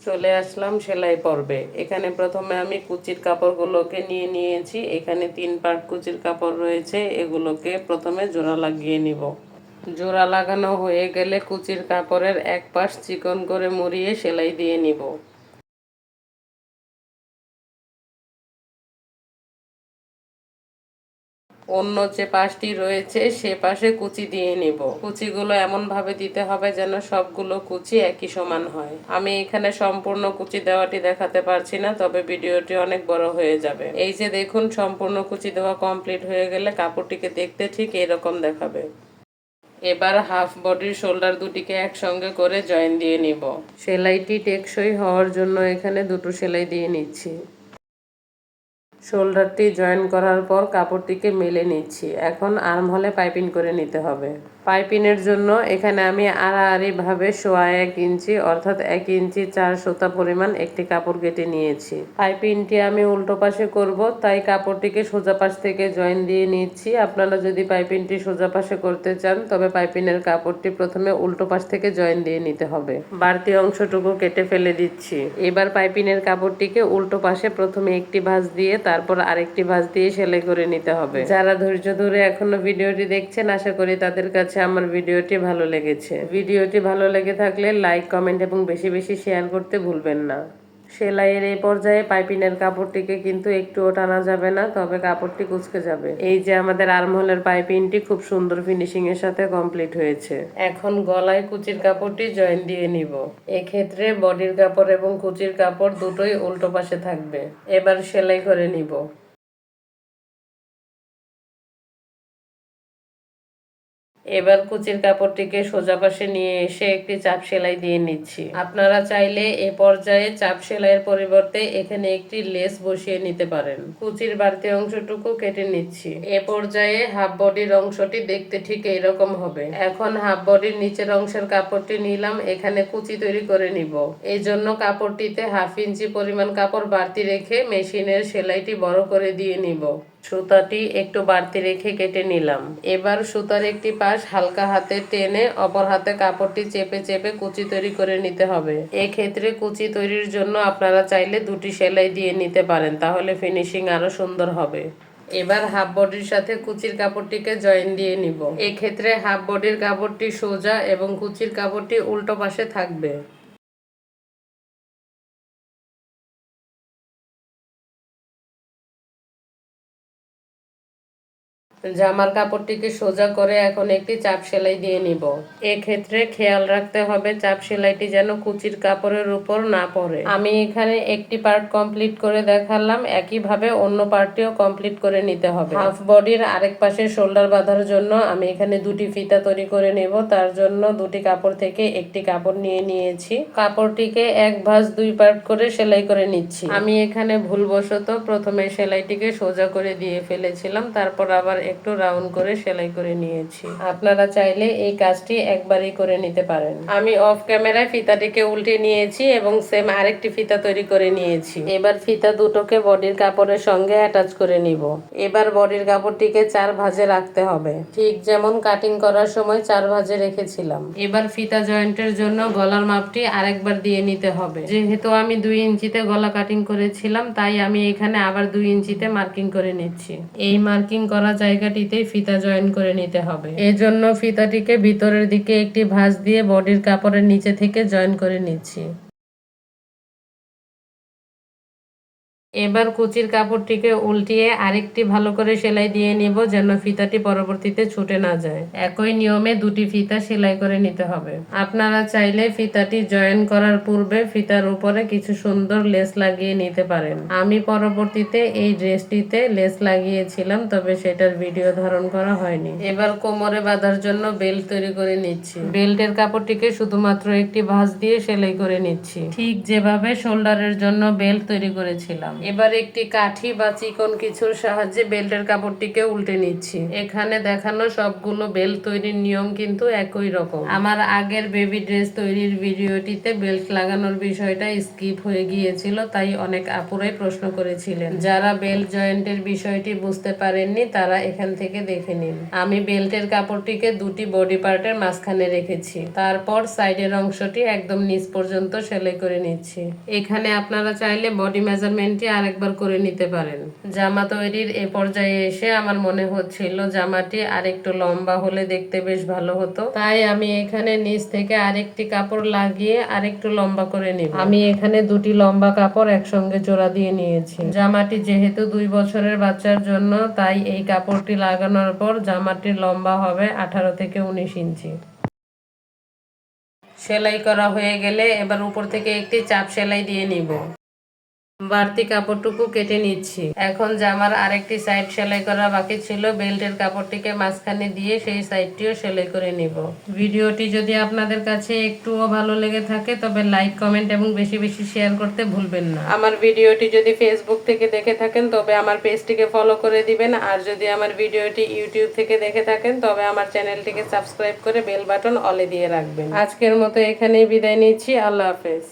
চলে আসলাম সেলাই পর্বে। এখানে প্রথমে আমি কুচির কাপড়গুলোকে নিয়ে নিয়েছি। এখানে 3 পার্ট কুচির কাপড় রয়েছে, এগুলোকে প্রথমে জোড়া লাগিয়ে নিব। জোড়া লাগানো হয়ে গেলে কুচির কাপড়ের এক পাশ চিকন করে মুড়িয়ে সেলাই দিয়ে নিব। অন্য যে পাশটি রয়েছে সে পাশে কুচি দিয়ে নিব। কুচিগুলো এমন ভাবে দিতে হবে যেন সবগুলো কুচি একই সমান হয়। আমি এখানে সম্পূর্ণ কুচি দেওয়াটি দেখাতে পারছি না, তবে ভিডিওটি অনেক বড় হয়ে যাবে। এই যে দেখুন, সম্পূর্ণ কুচি দেওয়া কমপ্লিট হয়ে গেলে কাপড়টিকে দেখতে ঠিক এরকম দেখাবে। এবার হাফ বডির শোল্ডার দুটিকে একসঙ্গে করে জয়েন দিয়ে নিব। সেলাইটি টেকসই হওয়ার জন্য এখানে দুটো সেলাই দিয়ে নিচ্ছি। শোল্ডারটি জয়েন করার পর কাপড়টিকে মেলে নিচ্ছি। এখন আর্মহোলে পাইপিং করে নিতে হবে। পাইপিংয়ের জন্য এখানে আমি আড়াআড়িভাবে 1.25 ইঞ্চি অর্থাৎ 1 ইঞ্চি 4 সুতা পরিমাণ একটি কাপড় কেটে নিয়েছি। পাইপিংটি আমি উল্টো পাশে করব, তাই কাপড়টিকে সোজা পাশ থেকে জয়েন দিয়ে নিচ্ছি। আপনারা যদি পাইপিংটি সোজা পাশে করতে চান তবে পাইপিংয়ের কাপড়টি প্রথমে উল্টো পাশ থেকে জয়েন দিয়ে নিতে হবে। বাড়তি অংশটুকু কেটে ফেলে দিচ্ছি। এবার পাইপিংয়ের কাপড়টিকে উল্টো পাশে প্রথমে একটি ভাঁজ দিয়ে তারপর আরেকটি ভাঁজ দিয়ে সেলাই করে নিতে হবে। যারা ধৈর্য ধরে এখনো ভিডিওটি দেখছেন, আশা করি তাদের কাছে আমার ভিডিওটি ভালো লেগেছে। ভিডিওটি ভালো লেগে থাকলে লাইক, কমেন্ট এবং বেশি বেশি শেয়ার করতে ভুলবেন না। সেলাইয়ের এই পর্যায়ে পাইপিংয়ের কাপড়টিকে কিন্তু একটুও টানা যাবে না, তবে কাপড়টি কুঁচকে যাবে। এই যে আমাদের আর্মহোলের পাইপিংটি খুব সুন্দর ফিনিশিং এর সাথে কমপ্লিট হয়েছে। এখন গলায় কুচির কাপড়টি জয়েন দিয়ে নিব। এক্ষেত্রে বডির কাপড় এবং কুচির কাপড় দুটোই উল্টো পাশে থাকবে। এবার সেলাই করে নিব। এবার কুচির কাপড়টিকে সোজা পাশে নিয়ে এসে একটি চাপ সেলাই দিয়ে নিচ্ছি। আপনারা চাইলে এ পর্যায়ে চাপ সেলাইয়ের পরিবর্তে এখানে একটি লেস বসিয়ে নিতে পারেন। কুচির বাড়তি অংশটুকু কেটে নিচ্ছি। এ পর্যায়ে হাফ বডির অংশটি দেখতে ঠিক এইরকম হবে। এখন হাফ বডির নিচের অংশের কাপড়টি নিলাম, এখানে কুচি তৈরি করে নিব। এই জন্য কাপড়টিতে 1/2 ইঞ্চি পরিমাণ কাপড় বাড়তি রেখে মেশিনের সেলাইটি বড় করে দিয়ে নিব। সুতাটি একটু বাড়তি রেখে কেটে নিলাম। এবার সুতার একটি পাশ হালকা হাতে টেনে অপর হাতে কাপড়টি চেপে চেপে কুচি তৈরি করে নিতে হবে। এক্ষেত্রে কুচি তৈরির জন্য আপনারা চাইলে দুটি সেলাই দিয়ে নিতে পারেন, তাহলে ফিনিশিং আরো সুন্দর হবে। এবার হাফ বডির সাথে কুচির কাপড়টিকে জয়েন দিয়ে নিব। এক্ষেত্রে হাফ বডির কাপড়টি সোজা এবং কুচির কাপড়টি উল্টো পাশে থাকবে। জামার কাপড়টিকে সোজা করে এখন একটি চাপ সেলাই দিয়ে নিব। এক্ষেত্রে খেয়াল রাখতে হবে চাপ সেলাইটি যেন কুচির কাপড়ের উপর না পড়ে। আমি এখানে একটি পার্ট কমপ্লিট করে দেখালাম, একইভাবে অন্য পার্টটিও কমপ্লিট করে নিতে হবে। হাফ বডির আরেক পাশে শোল্ডার বাঁধার জন্য আমি এখানে দুটি ফিতা তৈরি করে নেব। তার জন্য দুটি কাপড় থেকে একটি কাপড় নিয়ে নিয়েছি। কাপড়টিকে এক ভাঁজ 2 পার্ট করে সেলাই করে নিচ্ছি। আমি এখানে ভুলবশত প্রথমে সেলাইটিকে সোজা করে দিয়ে ফেলেছিলাম, তারপর আবার একটু রাউন্ড করে সেলাই করে নিয়েছি। আপনারা চাইলে এই কাজটি একবারই করে নিতে পারেন। আমি অফ ক্যামেরায় ফিতাটিকে উল্টে নিয়েছি এবং সেম আরেকটি ফিতা তৈরি করে নিয়েছি। এবার ফিতা দুটোকে বডির কাপড়ের সঙ্গে অ্যাটাচ করে নিব। এবার বডির কাপড়টিকে 4 ভাঁজে রাখতে হবে, ঠিক যেমন কাটিং করার সময় 4 ভাঁজে রেখেছিলাম। এবার ফিতা জয়েন্টের জন্য গলার মাপটি আরেকবার দিয়ে নিতে হবে। যেহেতু আমি 2 ইঞ্চিতে গলা কাটিং করেছিলাম, তাই আমি এখানে আবার 2 ইঞ্চিতে মার্কিং করে নিচ্ছি। এই মার্কিং করা জায়গাটিতে ফিতা জয়েন করে নিতে হবে। এজন্য ফিতাটিকে ভিতরের দিকে একটি ভাঁজ দিয়ে বডির কাপড়ের নিচে থেকে জয়েন করে নিচ্ছি। এবার কুচির কাপড়টিকে উল্টিয়ে আরেকটি ভালো করে সেলাই দিয়ে নিব, যেন ফিতাটি পরবর্তীতে ছুটে না যায়। একই নিয়মে দুটি ফিতা সেলাই করে নিতে হবে। আপনারা চাইলে ফিতাটি জয়েন করার পূর্বে ফিতার উপরে কিছু সুন্দর লেস লাগিয়ে নিতে পারেন। আমি পরবর্তীতে এই ড্রেসটিতে লেস লাগিয়েছিলাম, তবে সেটার ভিডিও ধারণ করা হয়নি। এবার কোমরে বাঁধার জন্য বেল্ট তৈরি করে নিচ্ছি। বেল্টের কাপড়টিকে শুধুমাত্র একটি ভাঁজ দিয়ে সেলাই করে নিচ্ছি, ঠিক যেভাবে শোল্ডারের জন্য বেল্ট তৈরি করেছিলাম। এবার একটি কাঠি বা চিকন কিছুর সাহায্যে বেল্টের কাপড়টিকে উল্টে নিচ্ছি। এখানে দেখানো সবগুলো বেল্ট তৈরির নিয়ম কিন্তু একই রকম। আমার আগের বেবি ড্রেস তৈরির ভিডিওটিতে বেল্ট লাগানোর বিষয়টা স্কিপ হয়ে গিয়েছিল, তাই অনেক আপুরাই প্রশ্ন করেছিলেন। যারা বেল্ট জয়েন্টের বিষয়টি বুঝতে পারেননি তারা এখান থেকে দেখে নিন। আমি বেল্টের কাপড়টিকে দুটি বডি পার্টের মাঝখানে রেখেছি, তারপর সাইডের অংশটি একদম নিচ পর্যন্ত সেলাই করে নিচ্ছি। এখানে আপনারা চাইলে বডি মেজারমেন্টটি আরেকবার করে নিতে পারেন। জামা তৈরির এ পর্যায়ে এসে আমার মনে হচ্ছিল জামাটি আরেকটু লম্বা হলে দেখতে বেশ ভালো হতো, তাই আমি এখানে নিচ থেকে আরেকটি কাপড় লাগিয়ে আরেকটু লম্বা করে নিব। আমি এখানে দুটি লম্বা কাপড় একসঙ্গে জোড়া দিয়ে নিয়েছি। জামাটি যেহেতু 2 বছরের বাচ্চার জন্য, তাই এই কাপড়টি লাগানোর পর জামাটির লম্বা হবে 18 থেকে 19 ইঞ্চি। সেলাই করা হয়ে গেলে এবার উপর থেকে একটি চাপ সেলাই দিয়ে নিব। বাড়তি কাপড়টুকু কেটে নিচ্ছি। এখন জামার আরেকটি সাইড সেলাই করা বাকি ছিল, বেল্টের কাপড়টিকে মাঝখানে দিয়ে সেই সাইডটিও সেলাই করে নিব। ভিডিওটি যদি আপনাদের কাছে একটুও ভালো লেগে থাকে তবে লাইক, কমেন্ট এবং বেশি বেশি শেয়ার করতে ভুলবেন না। আমার ভিডিওটি যদি ফেসবুক থেকে দেখে থাকেন তবে আমার পেজটিকে ফলো করে দিবেন, আর যদি আমার ভিডিওটি ইউটিউব থেকে দেখে থাকেন তবে আমার চ্যানেলটিকে সাবস্ক্রাইব করে বেল বাটন অলে দিয়ে রাখবেন। আজকের মতো এখানেই বিদায় নিচ্ছি। আল্লাহ হাফেজ।